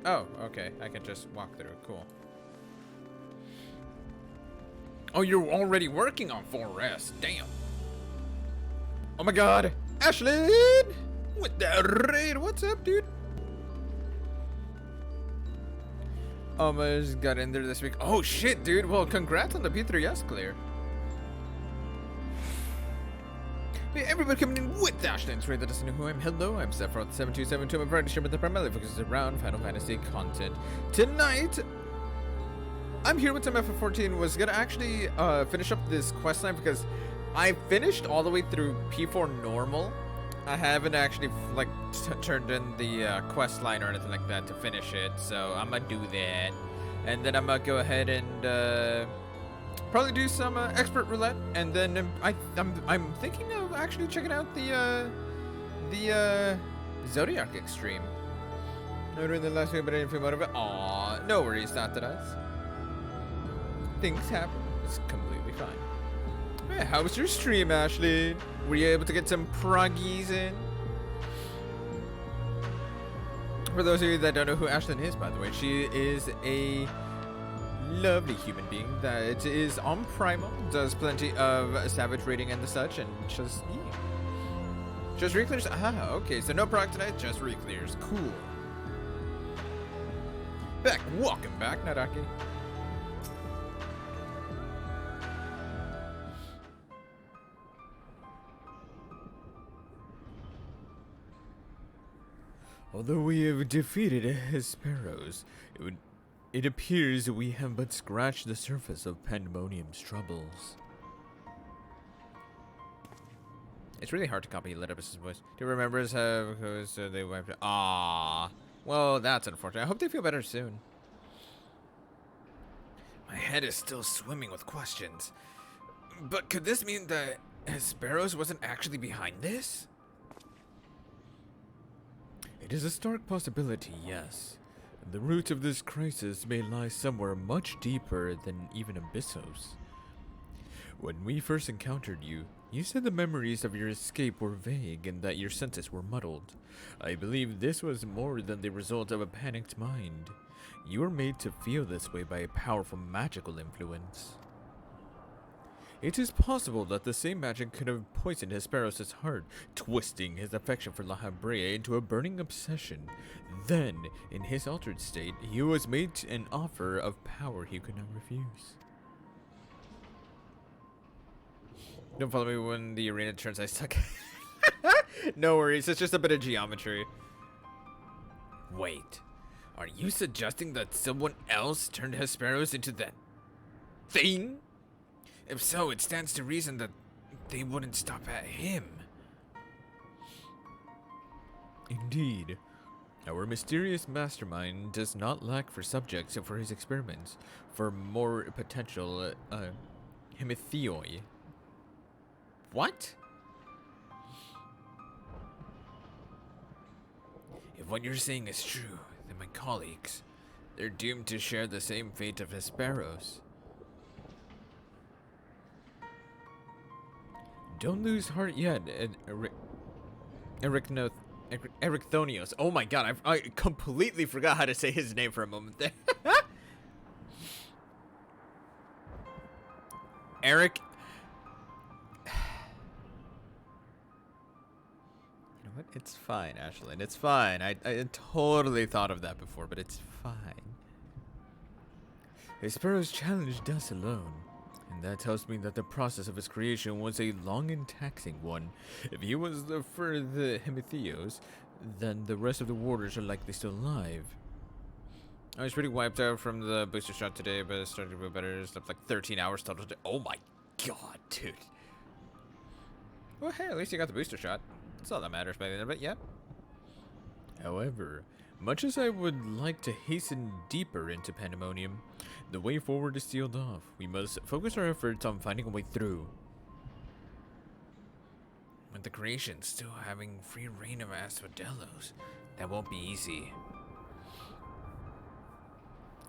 Oh, okay. I can just walk through. Cool. Oh, you're already working on 4S. Damn. Oh my god. Ashlyn! With that raid. What's up, dude? I just got in there this week. Oh, shit, dude. Well, congrats on the P3S clear. Hey, everybody coming in with Ashlyn's raid that doesn't know who I am. Hello, I'm Sephiroth7272. I'm proud to share with the primarily focuses around Final Fantasy content. Tonight, I'm here with some FF14. Was gonna actually finish up this questline because I finished all the way through P4 normal. I haven't actually like turned in the questline or anything like that to finish it, so I'm gonna do that, and then I'm gonna go ahead and probably do some expert roulette, and then I'm thinking of actually checking out the Zodiac Extreme. No, during the last week, but I didn't feel out of it. Aw, no worries, not that us. Things happen. It's completely fine. Hey, how was your stream, Ashley? Were you able to get some proggies in? For those of you that don't know who Ashlyn is, by the way, she is a lovely human being that is on Primal, does plenty of Savage raiding and the such, and just, yeah. Just re-clears? Ah, okay, so no proc tonight, just re-clears. Cool. Welcome back, Naraki. Although we have defeated Hesperos, it appears we have but scratched the surface of Pandaemonium's troubles. It's really hard to copy Letterbox's voice. Do you remember how they wiped it? Ah, well, that's unfortunate. I hope they feel better soon. My head is still swimming with questions. But could this mean that Hesperos wasn't actually behind this? It is a stark possibility, yes. The root of this crisis may lie somewhere much deeper than even Abyssos. When we first encountered you, you said the memories of your escape were vague and that your senses were muddled. I believe this was more than the result of a panicked mind. You were made to feel this way by a powerful magical influence. It is possible that the same magic could have poisoned Hesperos' heart, twisting his affection for La Habrea into a burning obsession. Then, in his altered state, he was made an offer of power he could not refuse. Don't follow me when the arena turns I suck. No worries, it's just a bit of geometry. Wait, are you suggesting that someone else turned Hesperos into that thing? If so, it stands to reason that they wouldn't stop at him. Indeed. Our mysterious mastermind does not lack for subjects for his experiments, for more potential hemithioi. What? If what you're saying is true, then my colleagues, they're doomed to share the same fate of Hesperos. Don't lose heart yet, Ericthonios. Oh my god, I completely forgot how to say his name for a moment there. Eric. You know what? It's fine, Ashlyn. It's fine. I totally thought of that before, but it's fine. Hesperos challenged us alone. And that tells me that the process of his creation was a long and taxing one. If he was the Hemithios, then the rest of the warders are likely still alive. I was pretty wiped out from the booster shot today, but it started to feel better. Slept like 13 hours total. Oh my god, dude. Well, hey, at least you got the booster shot. That's all that matters by the end of it, yeah. However, much as I would like to hasten deeper into Pandaemonium, the way forward is sealed off. We must focus our efforts on finding a way through. With the creation still having free reign of Asphodelos, that won't be easy.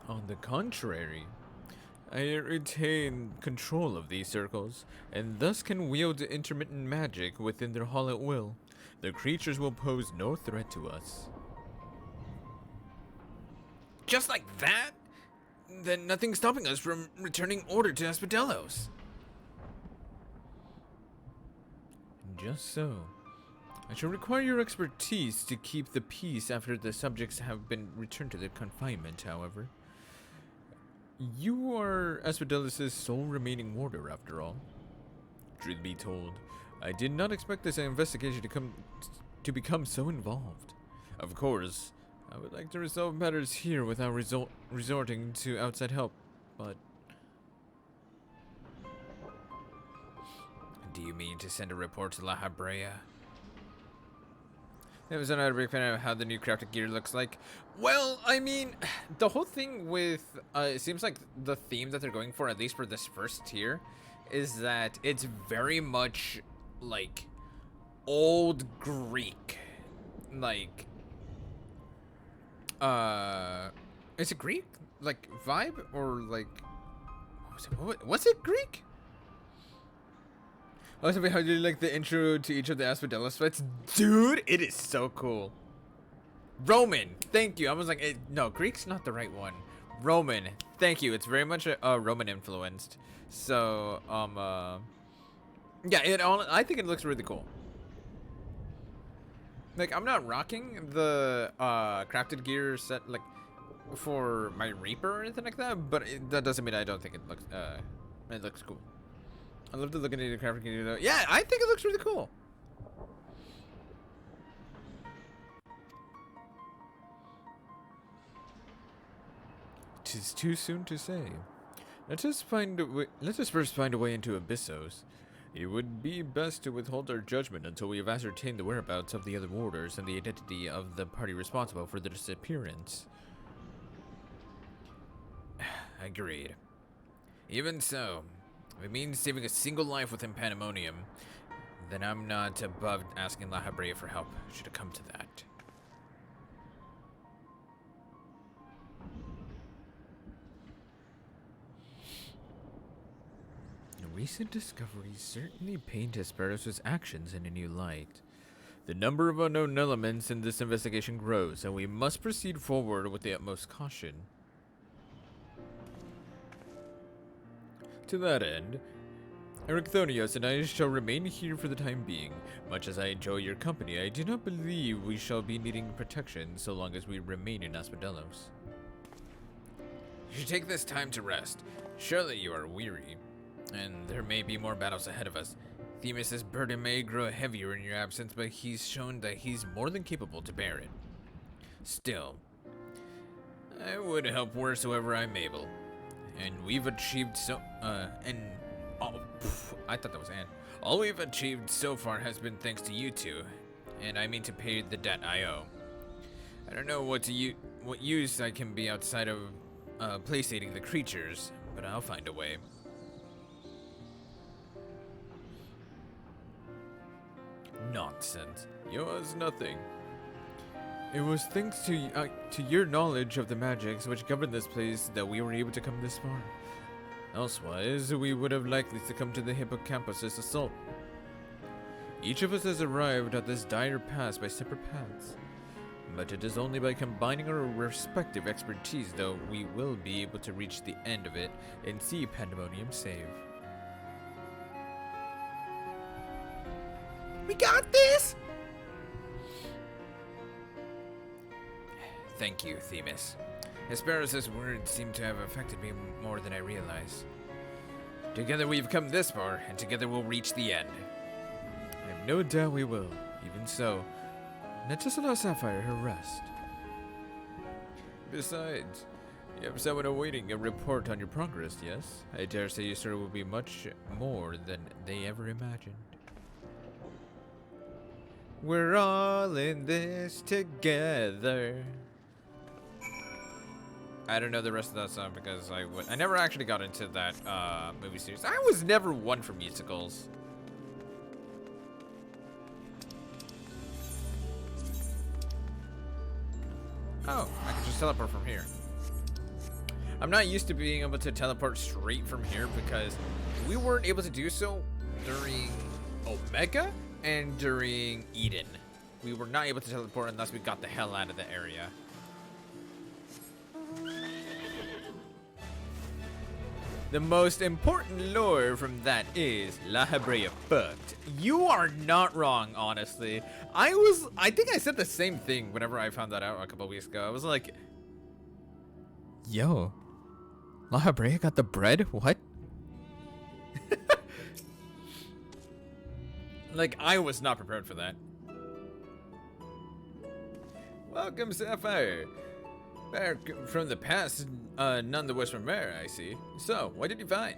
On the contrary, I retain control of these circles, and thus can wield intermittent magic within their hall at will. The creatures will pose no threat to us. Just like that? Then nothing's stopping us from returning order to Hospitalos. Just so. I shall require your expertise to keep the peace after the subjects have been returned to their confinement, however. You are Hospitalos' sole remaining warder, after all. Truth be told, I did not expect this investigation to become so involved. Of course, I would like to resolve matters here without resorting to outside help, but... Do you mean to send a report to La Habrea? That was another big fan of how the new crafted gear looks like. Well, I mean, the whole thing with, it seems like the theme that they're going for, at least for this first tier, is that it's very much like old Greek. Like, is it Greek? Like vibe or like, what's it Greek? Also, how do you like the intro to each of the Hospitalos fights? Dude, it is so cool. Roman, thank you. I was like, no, Greek's not the right one. Roman, thank you. It's very much Roman influenced. So, yeah, I think it looks really cool. Like, I'm not rocking the crafted gear set like for my Reaper or anything like that, but that doesn't mean I don't think it looks cool. I love the looking at the crafted gear though. Yeah, I think it looks really cool. Tis too soon to say. Let us first find a way into Abyssos. It would be best to withhold our judgment until we have ascertained the whereabouts of the other warders and the identity of the party responsible for their disappearance. Agreed. Even so, if it means saving a single life within Pandaemonium, then I'm not above asking La Habrea for help, should it come to that. Recent discoveries certainly paint Hesperos' actions in a new light. The number of unknown elements in this investigation grows, and we must proceed forward with the utmost caution. To that end, Ericthonios and I shall remain here for the time being. Much as I enjoy your company, I do not believe we shall be needing protection so long as we remain in Hospitalos. You should take this time to rest. Surely you are weary, and there may be more battles ahead of us. Themis' burden may grow heavier in your absence, but he's shown that he's more than capable to bear it. Still, I would help wheresoever I'm able. And we've achieved I thought that was Anne. All we've achieved so far has been thanks to you two, and I mean to pay the debt I owe. I don't know what use I can be outside of placating the creatures, but I'll find a way. Nonsense. You owe us nothing. It was thanks to your knowledge of the magics which govern this place that we were able to come this far. Elsewise, we would have likely succumbed to the hippocampus' assault. Each of us has arrived at this dire pass by separate paths, but it is only by combining our respective expertise that we will be able to reach the end of it and see Pandaemonium save. We got this! Thank you, Themis. Hesperos' words seem to have affected me more than I realized. Together we've come this far, and together we'll reach the end. I have no doubt we will. Even so, let us allow Sapphire her rest. Besides, you have someone awaiting a report on your progress, yes? I dare say your story will be much more than they ever imagined. We're all in this together. I don't know the rest of that song because I never actually got into that movie series. I was never one for musicals. Oh, I can just teleport from here. I'm not used to being able to teleport straight from here because we weren't able to do so during Omega and during Eden. We were not able to teleport unless we got the hell out of the area. The most important lore from that is La Habrea fucked. You are not wrong, honestly. I think I said the same thing whenever I found that out a couple weeks ago. I was like, yo, La Habrea got the bread? What? Like, I was not prepared for that. Welcome, Sapphire. Back from the past, none the worse from rare, I see. So, what did you find?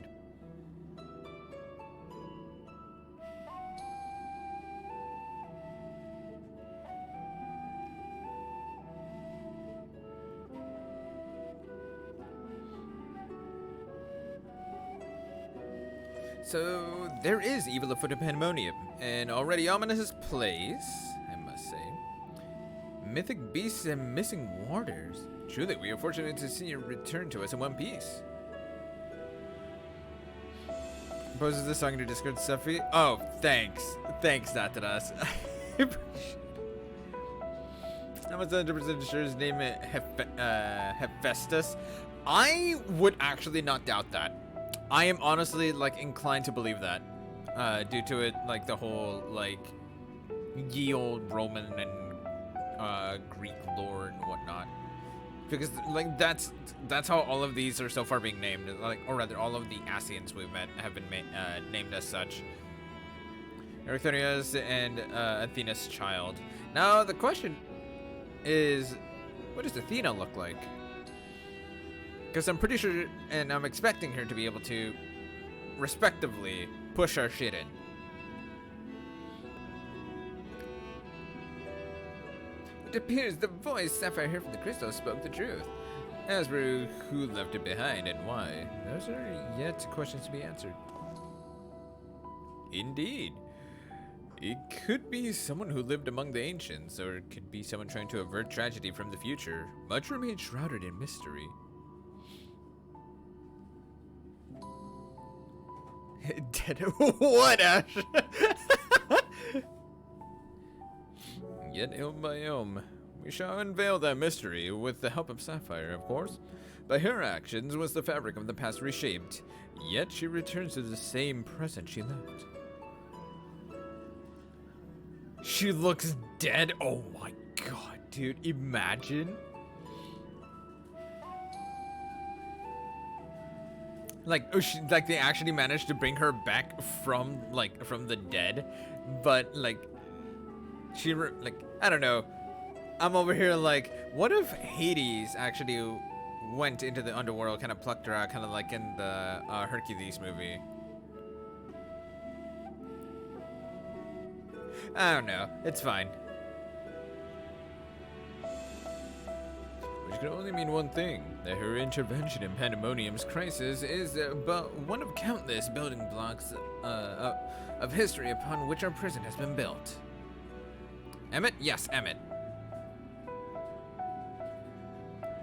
So, there is evil afoot in Pandaemonium, an already ominous place, I must say. Mythic beasts and missing warders. Truly, we are fortunate to see you return to us in one piece. Composes this song in your Discord, Sephi? Oh, thanks. Thanks, Nataras. I appreciate it. I'm 100% sure his name is Hephaestus. I would actually not doubt that. I am honestly, like, inclined to believe that. Due to it, like, the whole, like, ye old Roman and Greek lore and whatnot, because like that's how all of these are so far being named, like, or rather all of the Asians we've met have been named as such. Erechthonius and Athena's child. Now the question is, what does Athena look like? Because I'm pretty sure, and I'm expecting her to be able to respectively push our shit in. It appears the voice Sapphire heard from the crystal spoke the truth. As for who left it behind and why, those are yet questions to be answered. Indeed. It could be someone who lived among the ancients, or it could be someone trying to avert tragedy from the future. Much remains shrouded in mystery. Dead. What, Ash? Yet, ilm by ilm, we shall unveil that mystery with the help of Sapphire, of course. By her actions was the fabric of the past reshaped, yet she returns to the same present she left. She looks dead? Oh my god, dude, imagine. Like, like they actually managed to bring her back from the dead, but like, I don't know. I'm over here like, what if Hades actually went into the underworld, kind of plucked her out, kind of like in the Hercules movie? I don't know. It's fine. Which can only mean one thing, that her intervention in Pandaemonium's crisis is but one of countless building blocks of history upon which our prison has been built. Emmett? Yes, Emmett.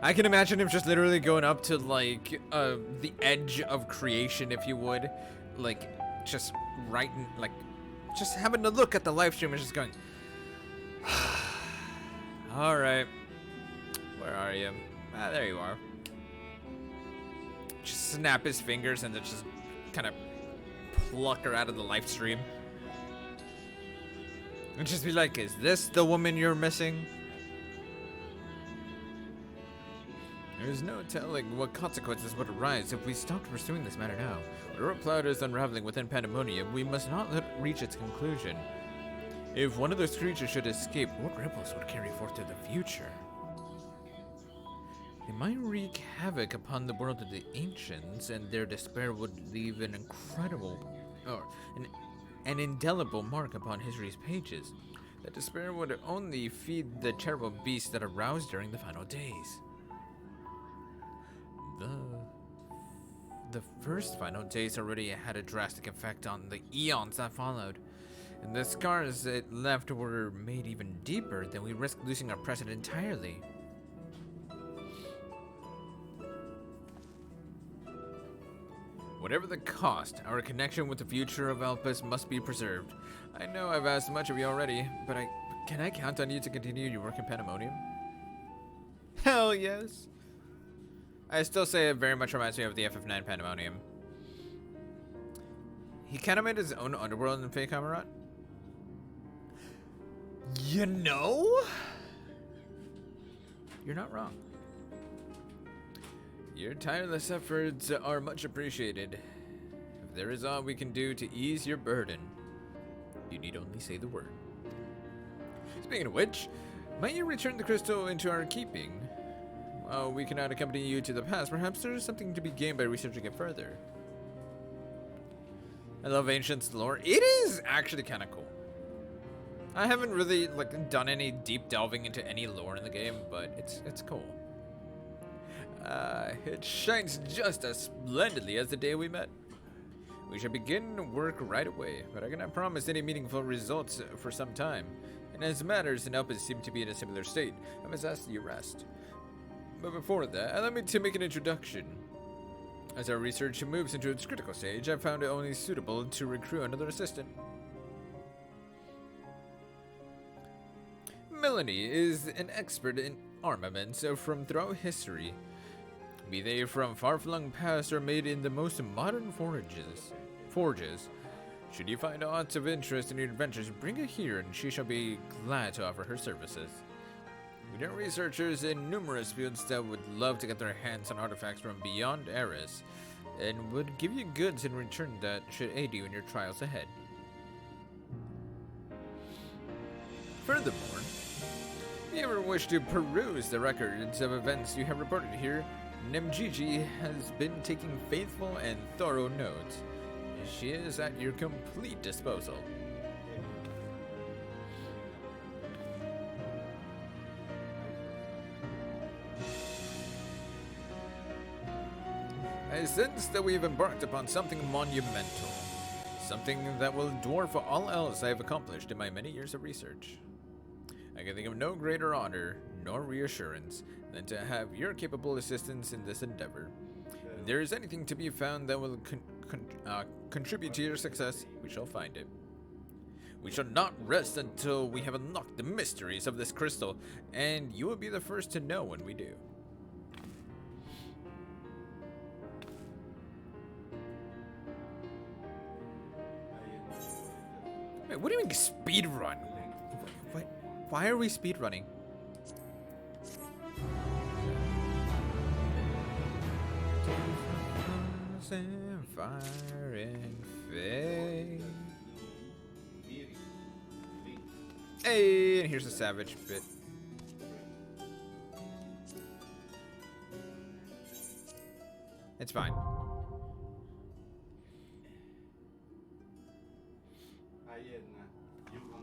I can imagine him just literally going up to, like, the edge of creation, if you would. Like, just writing, like, just having a look at the live stream and just going, alright. Where are you? Ah, there you are. Just snap his fingers and then just kind of pluck her out of the live stream. And just be like, is this the woman you're missing? There's no telling what consequences would arise if we stopped pursuing this matter now. Whatever plot is unraveling within Pandaemonium, we must not let it reach its conclusion. If one of those creatures should escape, what ripples would carry forth to the future? They might wreak havoc upon the world of the ancients, and their despair would leave an incredible, or an indelible mark upon history's pages. That despair would only feed the terrible beasts that aroused during the final days. The first final days already had a drastic effect on the eons that followed, and the scars it left were made even deeper than we risked losing our present entirely. Whatever the cost, our connection with the future of Alpus must be preserved. I know I've asked much of you already, but can I count on you to continue your work in Pandaemonium? Hell yes! I still say it very much reminds me of the FF9 Pandaemonium. He kind of made his own underworld in Fake Amarat. You know? You're not wrong. Your tireless efforts are much appreciated. If there is all we can do to ease your burden, you need only say the word. Speaking of which, might you return the crystal into our keeping? While we cannot accompany you to the past, perhaps there is something to be gained by researching it further. I love Ancient's lore. It is actually kind of cool. I haven't really done any deep delving into any lore in the game, but it's cool. It shines just as splendidly as the day we met. We shall begin work right away, but I cannot promise any meaningful results for some time. And as matters in Elpis seem to be in a similar state, I must ask you rest. But before that, allow me to make an introduction. As our research moves into its critical stage, I found it only suitable to recruit another assistant. Melanie is an expert in armaments from throughout history, be they from far-flung past or made in the most modern forges. Should you find aught of interest in your adventures, bring her here and she shall be glad to offer her services. We know researchers in numerous fields that would love to get their hands on artifacts from beyond Eris, and would give you goods in return that should aid you in your trials ahead. Furthermore, if you ever wish to peruse the records of events you have reported here, Nemgigi has been taking faithful and thorough notes. She is at your complete disposal. I sense that we have embarked upon something monumental. Something that will dwarf all else I have accomplished in my many years of research. I can think of no greater honor nor reassurance than to have your capable assistance in this endeavor. If there is anything to be found that will contribute to your success, we shall find it. We shall not rest until we have unlocked the mysteries of this crystal, and you will be the first to know when we do. Wait, what do you mean speed run? Why are we speed running? Fire and fade. Hey, and here's a savage bit. It's fine.